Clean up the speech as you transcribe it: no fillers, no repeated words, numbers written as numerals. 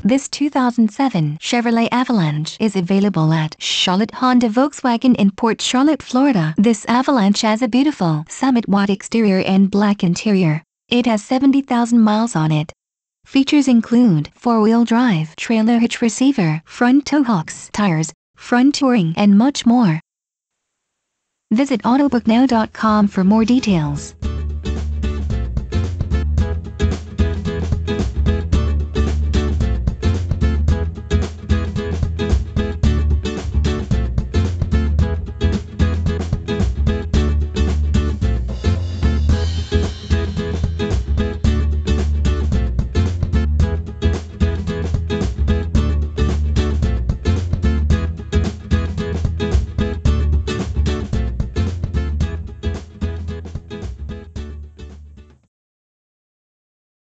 This 2007 Chevrolet Avalanche is available at Charlotte Honda Volkswagen in Port Charlotte, Florida. This Avalanche has a beautiful summit white exterior and black interior. It has 70,000 miles on it. Features include 4-wheel drive, trailer hitch receiver, front tow hooks, tires, front touring, and much more. Visit autobooknow.com for more details.